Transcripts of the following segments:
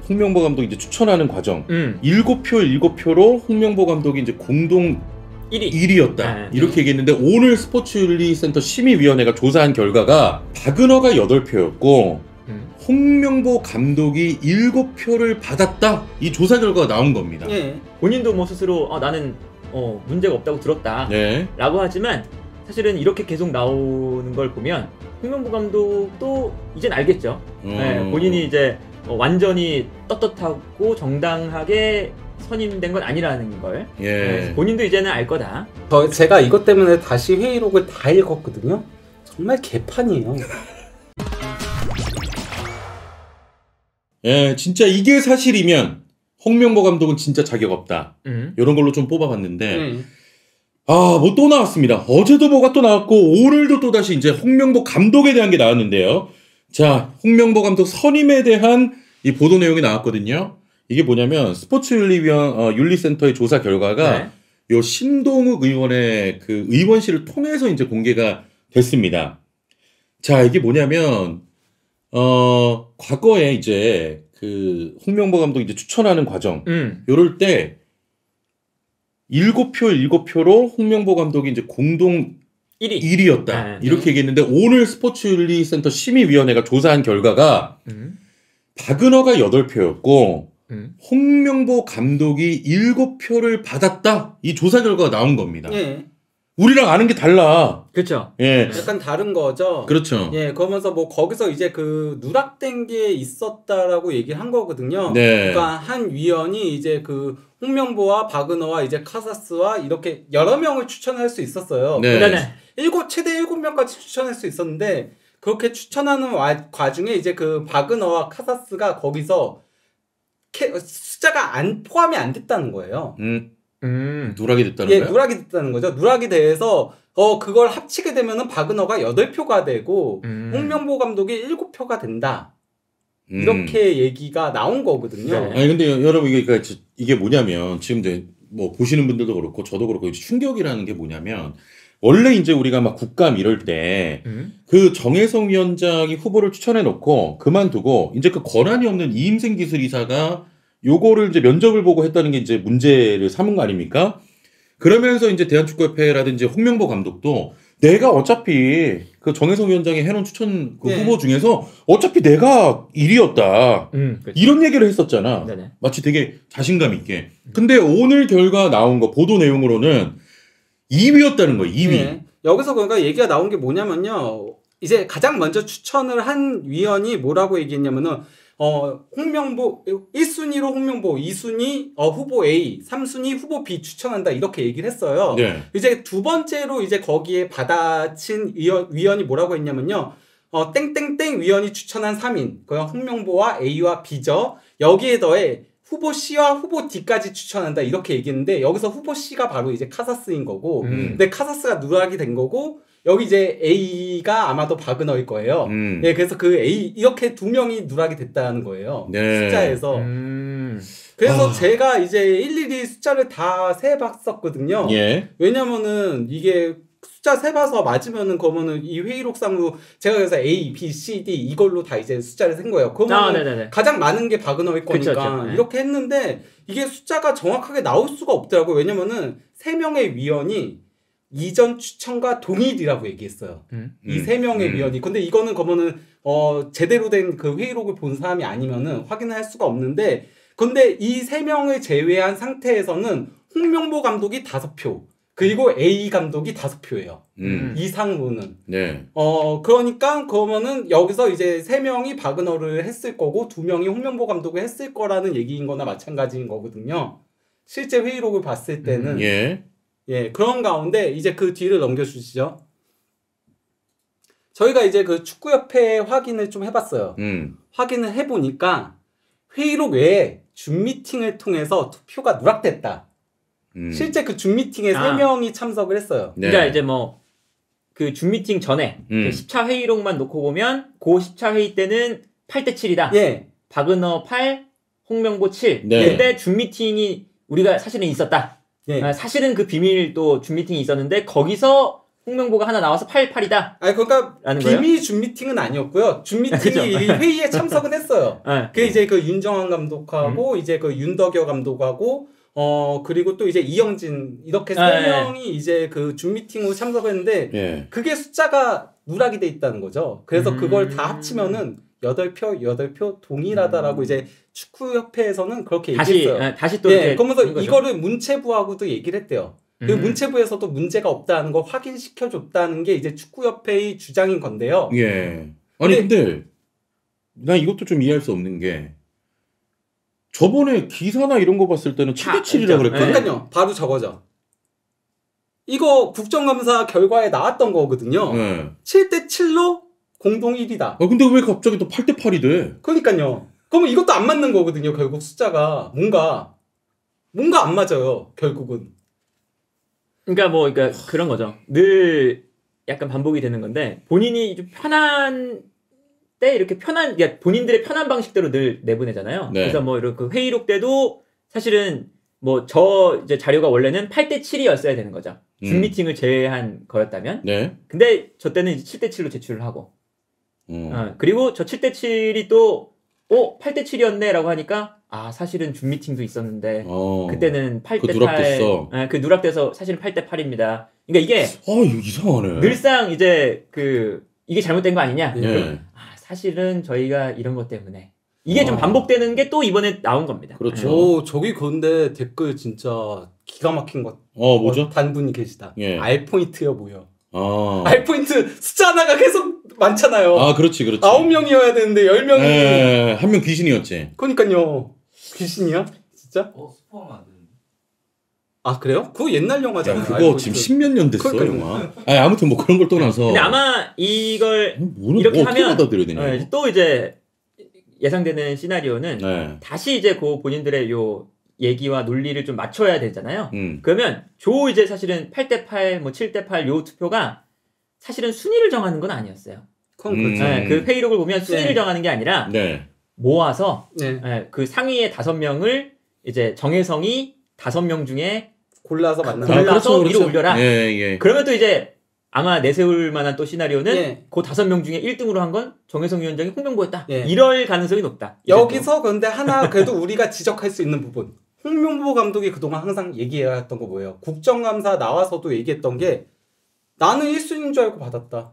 홍명보 감독이 이제 추천하는 과정 7표로 홍명보 감독이 이제 공동 1위였다. 이렇게 얘기했는데 오늘 스포츠윤리센터 심의위원회가 조사한 결과가 박은호가 8표였고 홍명보 감독이 7표를 받았다. 이 조사 결과가 나온 겁니다. 예. 본인도 뭐 스스로 나는 문제가 없다고 들었다 라고 하지만 사실은 이렇게 계속 나오는 걸 보면 홍명보 감독도 이젠 알겠죠. 본인이 이제 완전히 떳떳하고 정당하게 선임된 건 아니라는 걸 본인도 이제는 알 거다. 제가 이것 때문에 다시 회의록을 다 읽었거든요. 정말 개판이에요. 예, 진짜 이게 사실이면 홍명보 감독은 진짜 자격 없다. 이런 걸로 좀 뽑아봤는데 뭐 또 나왔습니다. 어제도 뭐가 또 나왔고 오늘도 또 다시 이제 홍명보 감독에 대한 게 나왔는데요. 자, 홍명보 감독 선임에 대한 이 보도 내용이 나왔거든요. 이게 뭐냐면 스포츠윤리센터의 조사 결과가 요 신동욱 의원의 그 의원실을 통해서 이제 공개가 됐습니다. 자, 이게 뭐냐면 과거에 이제 그 홍명보 감독이 이제 추천하는 과정 요럴 때 7표로 홍명보 감독이 이제 공동 1위였다. 이렇게 얘기했는데 오늘 스포츠윤리센터 심의위원회가 조사한 결과가 박은호가 8표였고 홍명보 감독이 7표를 받았다. 이 조사 결과가 나온 겁니다. 우리랑 아는 게 달라. 그렇죠. 약간 다른 거죠. 그렇죠. 그러면서 뭐 거기서 이제 그 누락된 게 있었다라고 얘기를 한 거거든요. 그러니까 한 위원이 이제 그 홍명보와 박은호와 이제 카사스와 이렇게 여러 명을 추천할 수 있었어요. 최대 7명까지 추천할 수 있었는데 그렇게 추천하는 과중에 이제 그 박은호와 카사스가 거기서 숫자가 포함이 안 됐다는 거예요. 누락이 됐다는 거예요? 누락이 됐다는 거죠. 누락이 돼서 그걸 합치게 되면은 박은호가 8표가 되고 홍명보 감독이 7표가 된다. 이렇게 얘기가 나온 거거든요. 아니 근데 여러분 이게 뭐냐면 지금 이제 뭐 보시는 분들도 그렇고 저도 그렇고 충격이라는 게 뭐냐면 원래 이제 우리가 막 국감 이럴 때 그 정혜성 위원장이 후보를 추천해 놓고 그만두고 이제 그 권한이 없는 이임생 기술이사가 요거를 이제 면접을 보고 했다는 게 이제 문제를 삼은 거 아닙니까? 그러면서 이제 대한축구협회라든지 홍명보 감독도 내가 어차피 그 정혜성 위원장이 해놓은 추천 그 후보 중에서 어차피 내가 1위였다. 이런 얘기를 했었잖아. 마치 되게 자신감 있게. 근데 오늘 결과 나온 거 보도 내용으로는 2위였다는 거예요. 2위. 여기서 그러니까 얘기가 나온 게 뭐냐면요. 이제 가장 먼저 추천을 한 위원이 뭐라고 얘기했냐면은 홍명보 1순위로 홍명보, 2순위 후보 A, 3순위 후보 B 추천한다 이렇게 얘기를 했어요. 이제 두 번째로 이제 거기에 받아친 위원이 뭐라고 했냐면요. 땡땡땡 위원이 추천한 3인. 그냥 홍명보와 A와 B죠. 여기에 더해 후보 C와 후보 D까지 추천한다 이렇게 얘기했는데 여기서 후보 C가 바로 이제 카사스인 거고 근데 카사스가 누락이 된 거고 여기 이제 A가 아마도 박은호일 거예요. 그래서 그 A 이렇게 두 명이 누락이 됐다는 거예요. 숫자에서. 그래서 제가 이제 일일이 숫자를 다 세봤었거든요. 왜냐면은 이게 숫자 세봐서 맞으면은 그러면은 이 회의록상으로 제가 그래서 A, B, C, D 이걸로 다 이제 숫자를 센 거예요. 그러면 가장 많은 게 박은호일 거니까 이렇게 했는데 이게 숫자가 정확하게 나올 수가 없더라고요. 왜냐면은 3명의 위원이 이전 추천과 동일이라고 얘기했어요. 이 3명의 위원이. 근데 이거는 그러면은 제대로 된 그 회의록을 본 사람이 아니면은 확인할 수가 없는데 근데 이 3명을 제외한 상태에서는 홍명보 감독이 5표 그리고 A 감독이 5표예요. 이상으로는. 그러니까 그러면은 여기서 이제 3명이 박은호를 했을 거고 2명이 홍명보 감독을 했을 거라는 얘기인 거나 마찬가지인 거거든요. 실제 회의록을 봤을 때는. 그런 가운데 이제 그 뒤를 넘겨주시죠. 저희가 이제 그 축구협회 확인을 좀 해봤어요. 확인을 해보니까 회의록 외에 줌미팅을 통해서 투표가 누락됐다. 실제 그 줌미팅에 3명이 참석을 했어요. 그러니까 이제 뭐 그 줌미팅 전에 그 10차 회의록만 놓고 보면 그 10차 회의 때는 8대 7이다. 박은호 8, 홍명보 7. 근데 줌미팅이 우리가 사실은 있었다. 사실은 그 비밀 또 줌미팅이 있었는데 거기서 홍명보가 하나 나와서 8-8이다. 아니 그러니까 비밀 거예요? 줌 미팅은 아니었고요. 줌 미팅이 회의에 참석은 했어요. 네. 그 이제 그 윤정환 감독하고 이제 그 윤덕여 감독하고 그리고 또 이제 이영진 이렇게 세 명이 이제 그 줌 미팅으로 참석했는데 그게 숫자가 누락이 돼 있다는 거죠. 그래서 그걸 다 합치면은 8표 동일하다라고 이제 축구협회에서는 그렇게 얘기했어요. 다시 또 이렇게 그러면서 이거를 문체부하고도 얘기를 했대요. 그 문체부에서도 문제가 없다는 걸 확인시켜 줬다는 게 이제 축구협회의 주장인 건데요. 예. 아니 근데 난 이것도 좀 이해할 수 없는 게 저번에 기사나 이런 거 봤을 때는 7대7이라고 그랬거든요. 그러니까요. 바로 저거죠. 이거 국정감사 결과에 나왔던 거거든요. 7대7로 공동 1위다. 근데 왜 갑자기 또 8대8이 돼? 그러니까요. 그러면 이것도 안 맞는 거거든요. 결국 숫자가 뭔가 안 맞아요. 결국은. 그러니까 그런 거죠. 늘 약간 반복이 되는 건데 본인이 좀 편한 때 이렇게 그러니까 본인들의 편한 방식대로 늘 내보내잖아요. 그래서 뭐 이렇게 회의록 때도 사실은 뭐 이제 자료가 원래는 8대7이었어야 되는 거죠. 줌 미팅을 제외한 거였다면. 근데 저 때는 이제 7대7로 제출을 하고. 그리고 저 7대7이 또 8대7이었네라고 하니까 사실은 줌 미팅도 있었는데 그때는 8대8 그 누락돼서 사실은 8대8입니다. 그러니까 이게 이거 이상하네. 늘상 이제 이게 잘못된 거 아니냐? 사실은 저희가 이런 것 때문에 이게 좀 반복되는 게 또 이번에 나온 겁니다. 그렇죠. 저기 그런데 댓글 진짜 기가 막힌 것. 뭐죠? 단분이 계시다. 알포인트요 뭐요? 아. 알포인트 숫자 하나가 계속 많잖아요. 아, 그렇지, 그렇지. 9명이어야 되는데 10명이. 예, 한 명 귀신이었지. 그러니까요. 귀신이야? 진짜? 스포하면 안 되는데. 아, 그래요? 그거 옛날 영화잖아요. 야, 그거 지금 10몇 년 됐어, 그러니까요. 영화. 아니, 아무튼 뭐 그런 걸 떠나서. 근데 아마 이걸 뭐는 이렇게 어떻게 하면 받아들여야 되냐. 또 이제 예상되는 시나리오는 네. 다시 이제 그 본인들의 요 얘기와 논리를 좀 맞춰야 되잖아요. 음. 그러면 이제 사실은 8대8, 뭐 7대8 요 투표가 사실은 순위를 정하는 건 아니었어요. 그건 그렇죠. 네, 그 회의록을 보면 순위를 네. 정하는 게 아니라 네. 모아서 네. 그 상위의 5명을 이제 정혜성이 5명 중에 골라서 만나. 골라서 위로 올려라. 예, 예. 그러면 또 이제 아마 내세울 만한 또 시나리오는 예. 그 5명 중에 1등으로 한 건 정혜성 위원장이 홍명보였다. 예. 이럴 가능성이 높다. 여기서 그런데 하나 그래도 우리가 지적할 수 있는 부분. 홍명보 감독이 그동안 항상 얘기해왔던 거 뭐예요? 국정감사 나와서도 얘기했던 게 나는 1순위인 줄 알고 받았다.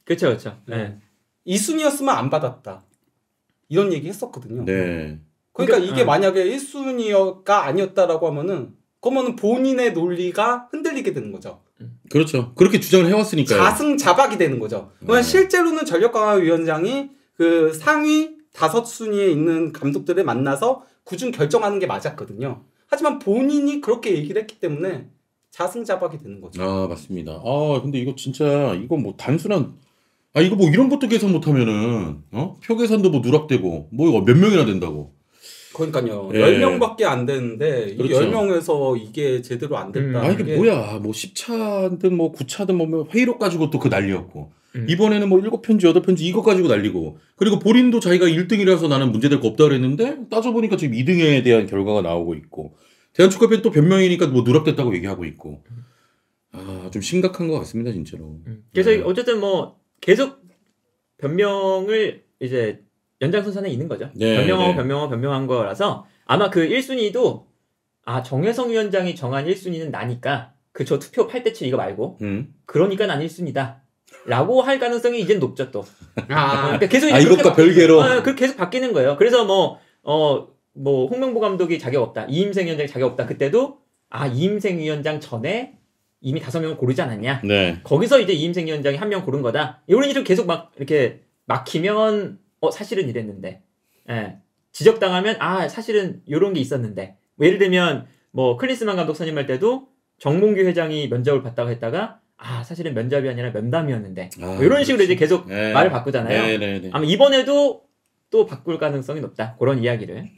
그렇죠, 그렇죠. 네. 2순위였으면 안 받았다. 이런 얘기 했었거든요. 네. 그러니까 이게 만약에 1순위가 아니었다라고 하면은 그러면은 본인의 논리가 흔들리게 되는 거죠. 그렇죠. 그렇게 주장을 해왔으니까요. 자승자박이 되는 거죠. 실제로는 전력강화위원장이 그 상위 5순위에 있는 감독들을 만나서 그중 결정하는 게 맞았거든요. 하지만 본인이 그렇게 얘기를 했기 때문에 자승자박이 되는 거죠. 아, 맞습니다. 근데 이거 진짜 이거 뭐 단순한 이거 뭐 이런 것도 계산 못하면은 표 계산도 뭐 누락되고 뭐 이거 몇 명이나 된다고. 그러니까요. 예. 10명밖에 안 되는데 그렇죠. 이 10명에서 이게 제대로 안 됐다. 이게 뭐야. 뭐 10차든 뭐 9차든 뭐 회의록 가지고 또 그 난리였고. 이번에는 뭐 7편지 8편지 이거 가지고 난리고. 그리고 본인도 자기가 1등이라서 나는 문제될 거 없다 그랬는데 따져보니까 지금 2등에 대한 결과가 나오고 있고. 대한축구협회는 또 변명이니까 뭐 누락됐다고 얘기하고 있고. 좀 심각한 것 같습니다, 진짜로. 그래서 어쨌든 뭐 계속 변명을 이제 연장선상에 있는 거죠. 네, 변명한 거라서 아마 그 1순위도 정혜성 위원장이 정한 1순위는 나니까 저 투표 8대7 이거 말고 그러니까 난 1순위다 라고 할 가능성이 이제 높죠 또. 그러니까 계속 이것과 별개로 계속 바뀌는 거예요. 그래서 뭐 홍명보 감독이 자격 없다, 이임생 위원장이 자격 없다, 그때도 이임생 위원장 전에 이미 5명을 고르지 않았냐. 네. 거기서 이제 이임생 위원장이 1명 고른 거다. 이런 식으로 계속 막 이렇게 막히면 사실은 이랬는데, 지적당하면 사실은 이런 게 있었는데, 뭐 예를 들면 뭐 클린스만 감독 선임할 때도 정몽규 회장이 면접을 받다고 했다가 사실은 면접이 아니라 면담이었는데, 뭐 이런 식으로 이제 계속 말을 바꾸잖아요. 네. 아마 이번에도 또 바꿀 가능성이 높다. 그런 이야기를.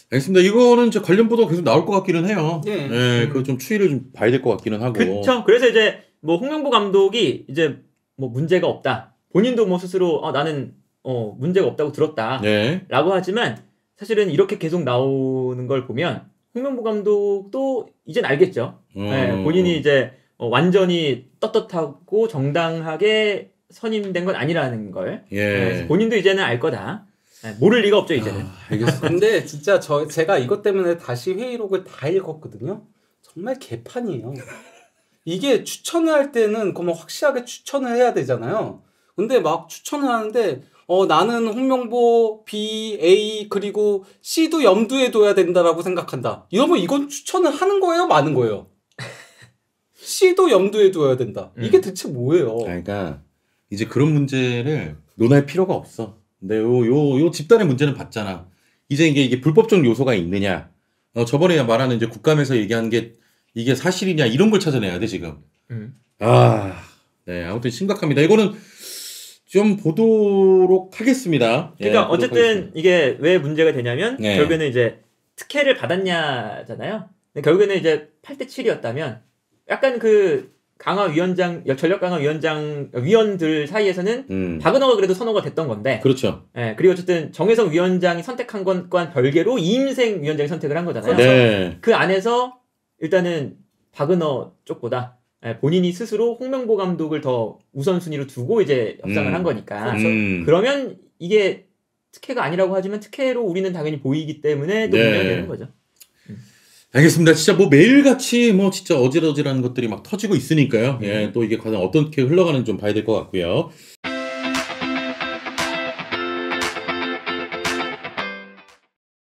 알겠습니다. 이거는 이제 관련 보도가 계속 나올 것 같기는 해요. 네. 그거 좀 추이를 좀 봐야 될 것 같기는 하고. 그렇죠. 그래서 이제 뭐 홍명보 감독이 이제 뭐 문제가 없다. 본인도 뭐 스스로 나는 문제가 없다고 들었다. 네. 라고 하지만 사실은 이렇게 계속 나오는 걸 보면 홍명보 감독도 이젠 알겠죠. 본인이 이제 완전히 떳떳하고 정당하게 선임된 건 아니라는 걸 본인도 이제는 알 거다. 모를 리가 없죠 이제는. 알겠습니다. 근데 진짜 제가 이것 때문에 다시 회의록을 다 읽었거든요. 정말 개판이에요. 이게 추천을 할 때는 그러면 확실하게 추천을 해야 되잖아요. 근데 막 추천을 하는데 나는 홍명보 B, A 그리고 C도 염두에 둬야 된다라고 생각한다. 이러면 이건 추천을 하는 거예요, 마는 거예요? C도 염두에 둬야 된다. 이게 대체 뭐예요? 그러니까 이제 그런 문제를 논할 필요가 없어. 근데 요 집단의 문제는 봤잖아. 이제 이게 불법적 요소가 있느냐. 저번에 말하는 이제 국감에서 얘기한 게 이게 사실이냐 이런 걸 찾아내야 돼 지금. 네 아무튼 심각합니다. 이거는 좀 보도록 하겠습니다. 그러니까 어쨌든 하겠습니다. 이게 왜 문제가 되냐면 결국에는 이제 특혜를 받았냐잖아요. 결국에는 이제 8대7이었다면 약간 그 전력 강화 위원들 사이에서는 박은호가 그래도 선호가 됐던 건데. 그렇죠. 그리고 어쨌든 정혜성 위원장이 선택한 것과는 별개로 이임생 위원장이 선택을 한 거잖아요. 네. 그 안에서 일단은 박은호 쪽보다 본인이 스스로 홍명보 감독을 더 우선순위로 두고 이제 협상을 한 거니까. 그러면 이게 특혜가 아니라고 하지만 특혜로 우리는 당연히 보이기 때문에 또 문제가 되는 거죠. 알겠습니다. 진짜 뭐 매일같이 뭐 진짜 어질어질한 것들이 막 터지고 있으니까요. 또 이게 과연 어떻게 흘러가는지 좀 봐야 될 것 같고요.